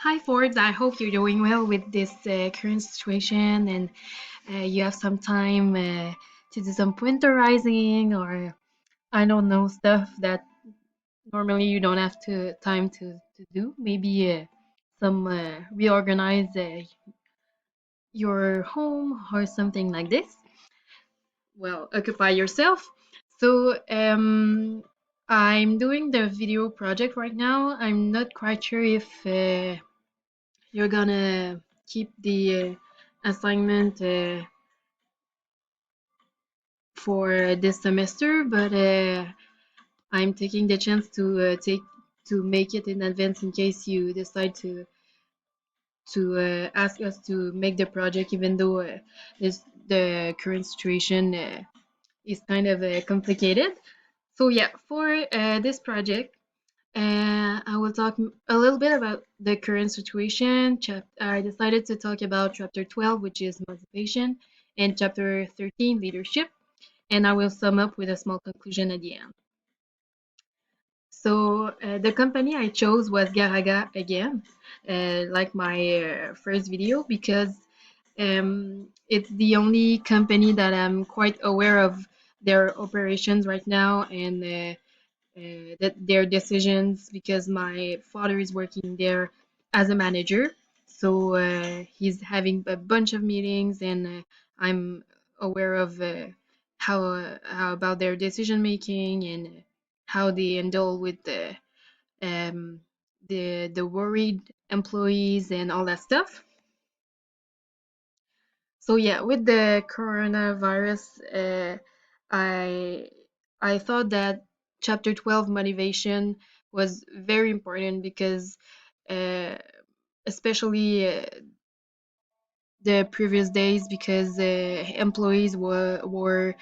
Hi, Forbes. I hope you're doing well with this current situation and you have some time to do some winterizing or I don't know stuff that normally you don't have to do. Maybe some reorganize your home or something like this. Well, occupy yourself. So I'm doing the video project right now. I'm not quite sure if you're gonna keep the assignment for this semester, but I'm taking the chance to make it in advance in case you decide to ask us to make the project, even though this the current situation is kind of complicated. So yeah, for this project, I will talk a little bit about the current situation. I decided to talk about chapter 12, which is motivation, and chapter 13, leadership, and I will sum up with a small conclusion at the end. So the company I chose was Garaga again, like my first video, because it's the only company that I'm quite aware of their operations right now and that their decisions because my father is working there as a manager. So he's having a bunch of meetings and I'm aware of how about their decision making and how they handle with um, the worried employees and all that stuff. So yeah, with the coronavirus, I I thought that chapter 12 motivation was very important because uh, especially the previous days because employees were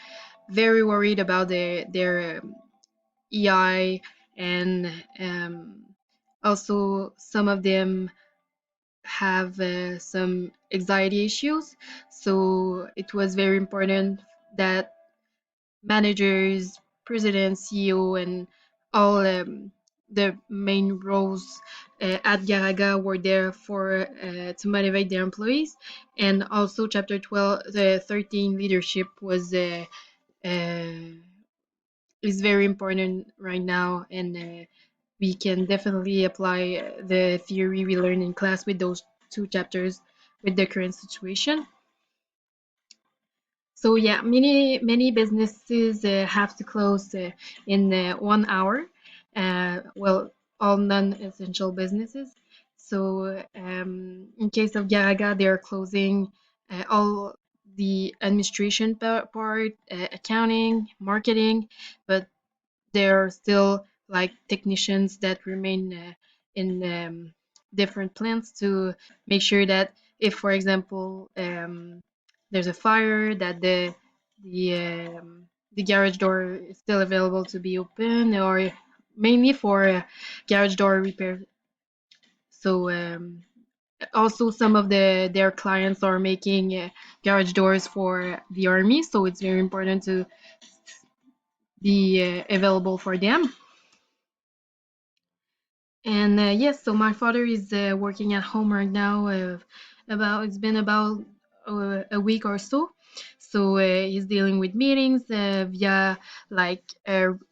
very worried about their EI and also some of them have some anxiety issues. So it was very important that managers, president, CEO, and all the main roles at Garaga were there for to motivate their employees. And also, chapter 12, the 13 leadership was uh, is very important right now, and we can definitely apply the theory we learned in class with those two chapters with the current situation. So yeah, many businesses have to close in 1 hour. Well, all non-essential businesses. So in case of Garaga, they are closing all the administration part, accounting, marketing, but there are still like technicians that remain in different plants to make sure that if, for example, there's a fire, that the garage door is still available to be open, or mainly for garage door repair. So also some of their clients are making garage doors for the army, so it's very important to be available for them. And yes, so my father is working at home right now. About it's been about a week or so. So he's dealing with meetings via like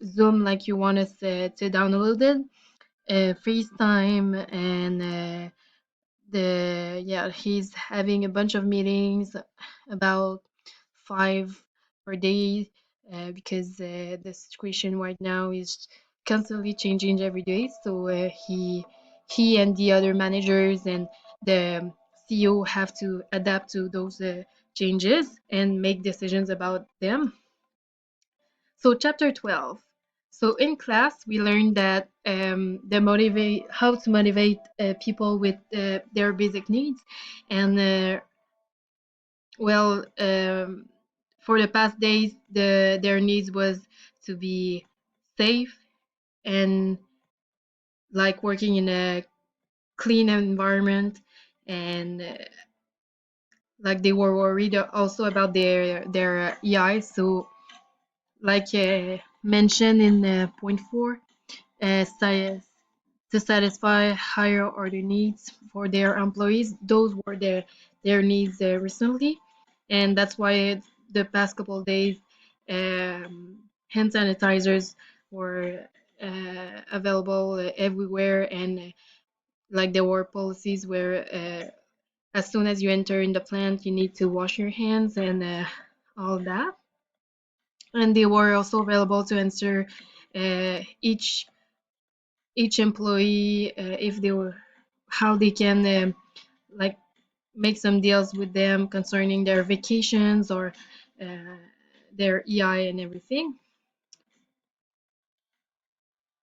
Zoom, like you want us to download it, FaceTime, and the yeah, he's having a bunch of meetings, about 5 per day, because the situation right now is constantly changing every day. So he and the other managers and the CEO have to adapt to those changes and make decisions about them. So chapter 12. So in class, we learned that the motivate how to motivate people with their basic needs, and well, for the past days, their needs was to be safe and like working in a clean environment, and like they were worried also about their EI. So like mentioned in point 4, uh, sti- to satisfy higher order needs for their employees. Those were their needs recently, and that's why the past couple of days, hand sanitizers were available everywhere, and like there were policies where as soon as you enter in the plant, you need to wash your hands and all that. And they were also available to answer each employee if they were how they can like make some deals with them concerning their vacations or uh, their EI and everything.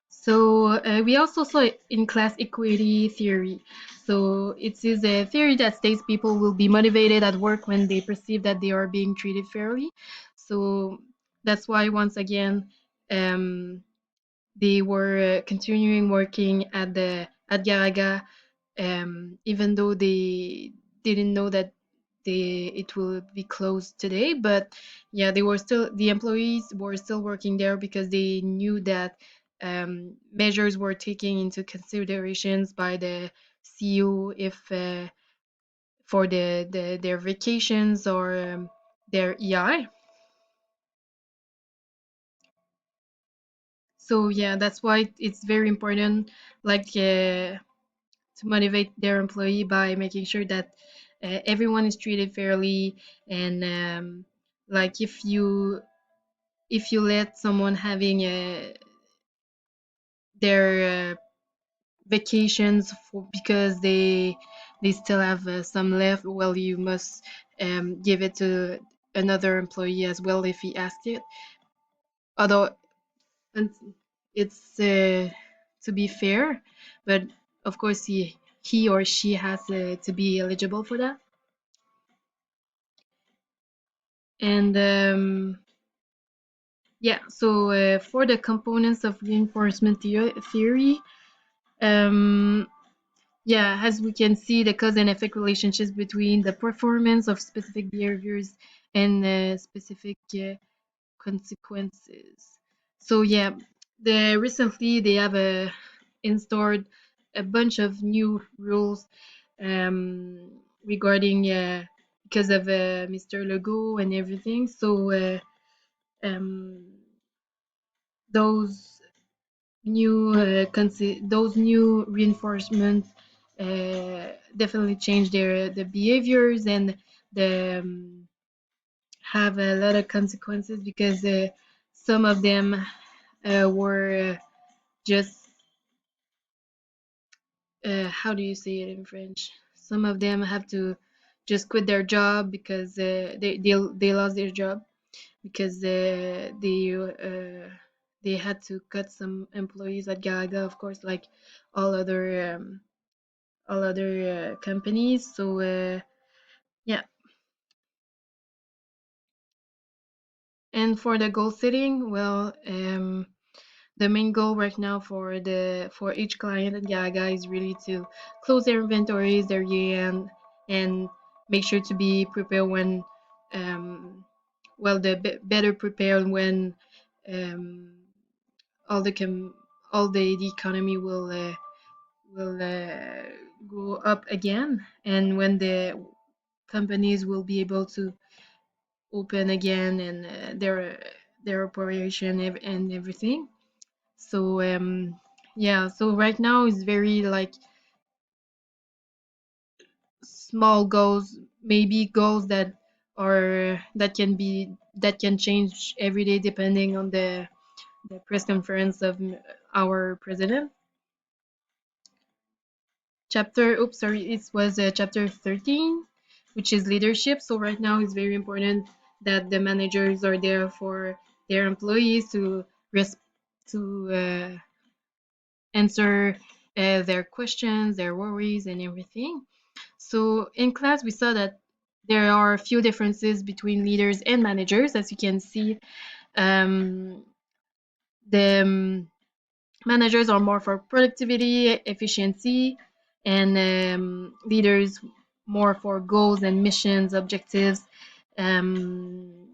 So we also saw it in class equity theory. So it is a theory that states people will be motivated at work when they perceive that they are being treated fairly. So that's why once again um, they were continuing working at Garaga, even though they didn't know that it will be closed today. But yeah, the employees were still working there because they knew that measures were taken into considerations by the CEO if for their vacations or their EI. So yeah, that's why it's very important, like to motivate their employee by making sure that everyone is treated fairly, and like if you let someone having their vacations because they still have some left, well, you must give it to another employee as well if he asks it. Although and it's to be fair, but of course he or she has to be eligible for that. And yeah, so for the components of reinforcement theory, um, yeah, as we can see, the cause and effect relationships between the performance of specific behaviors and specific consequences. So yeah, recently they have installed a bunch of new rules regarding because of Mr. Legault and everything. So um, those those new reinforcements definitely change the behaviors and the have a lot of consequences because some of them were just how do you say it in French? Some of them have to just quit their job because they lost their job because they had to cut some employees at Gaga, of course, like all other companies. So yeah, and for the goal setting, well, the main goal right now for each client at Gaga is really to close their inventories, their year end, and make sure to be prepared when, well, better prepared when um, all the com- all the economy will go up again, and when the companies will be able to open again and their operation and everything. So yeah, so right now it's very like small goals, maybe goals that can change every day depending on the press conference of our president. Oops, sorry, it was chapter 13, which is leadership. So right now it's very important that the managers are there for their employees to res- to answer their questions, their worries, and everything. So in class, we saw that there are a few differences between leaders and managers. As you can see, um, the managers are more for productivity, efficiency, and leaders more for goals and missions, objectives. Um,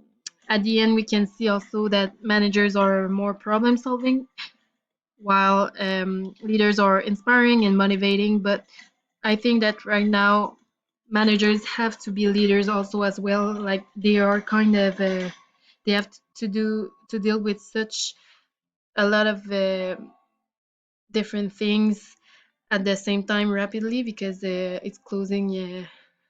at the end, we can see also that managers are more problem solving while leaders are inspiring and motivating. But I think that right now managers have to be leaders also as well. Like they are kind of they have to deal with such a lot of different things at the same time rapidly because it's closing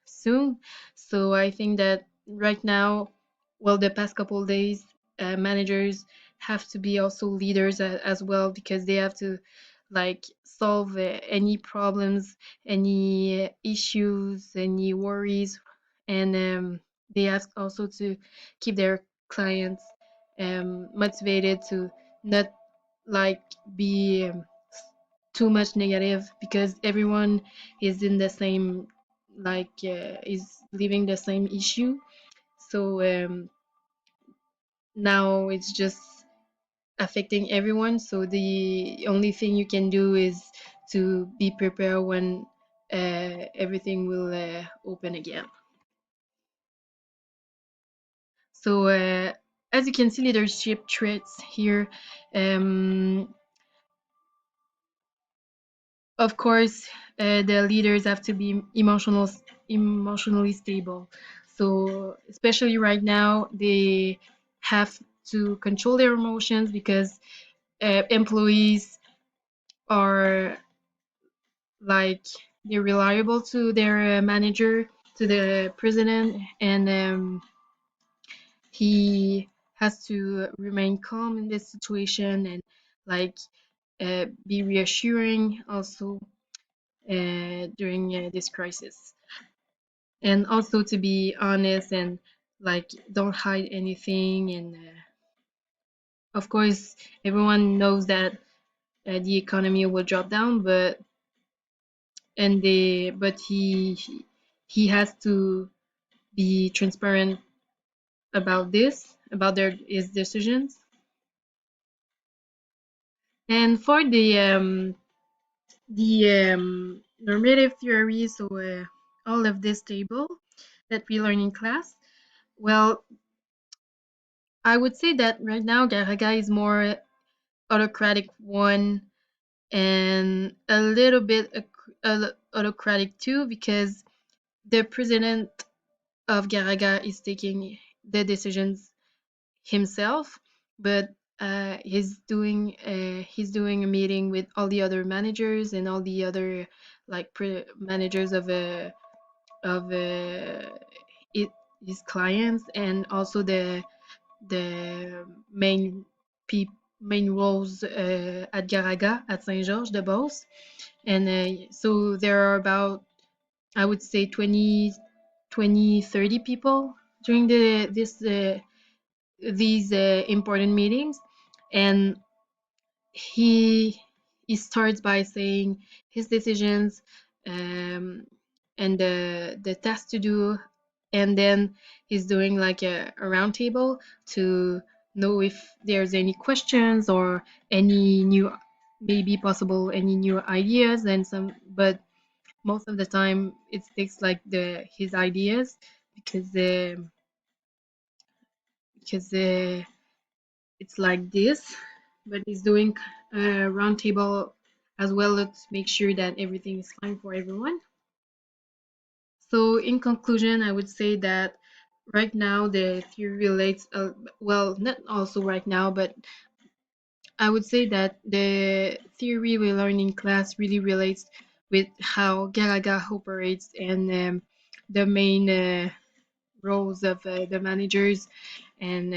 soon. So I think that right now, well, the past couple days, managers have to be also leaders as well because they have to like solve any problems, any issues, any worries, and they have also to keep their clients motivated to not like be too much negative because everyone is in the same is living the same issue. So now it's just affecting everyone, so the only thing you can do is to be prepared when everything will open again. So as you can see, leadership traits here. um, Of course, the leaders have to be emotionally stable. So, especially right now, they have to control their emotions because employees are like they're reliable to their manager, to the president, and he has to remain calm in this situation and like be reassuring also during this crisis, and also to be honest and like don't hide anything. And of course everyone knows that the economy will drop down, but he has to be transparent about this, about their his decisions. And for the normative theory, so all of this table that we learn in class, well, I would say that right now Garaga is more autocratic one, and a little bit autocratic too, because the president of Garaga is taking the decisions himself, but he's doing a meeting with all the other managers and all the other like managers of it, his clients, and also the main roles at Garaga at Saint Georges de Beauce. And so there are about, I would say, 30 people during these important meetings. And he he starts by saying his decisions, um, and the task to do, and then he's doing like a round table to know if there's any questions or any new, maybe possible any new ideas. And some, but most of the time it takes like the his ideas because because it's like this. But he's doing a round table as well to make sure that everything is fine for everyone. So in conclusion, I would say that right now the theory relates, well, not also right now, but I would say that the theory we learn in class really relates with how Garaga operates, and the main roles of the managers, and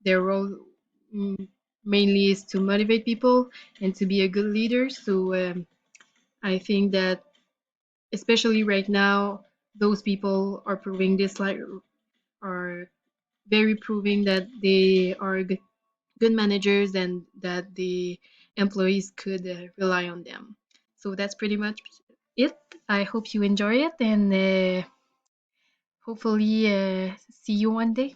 their role, mm, mainly is to motivate people and to be a good leader. So I think that especially right now, those people are proving this, like are very proving that they are good managers and that the employees could rely on them. So that's pretty much it. I hope you enjoy it, and hopefully see you one day.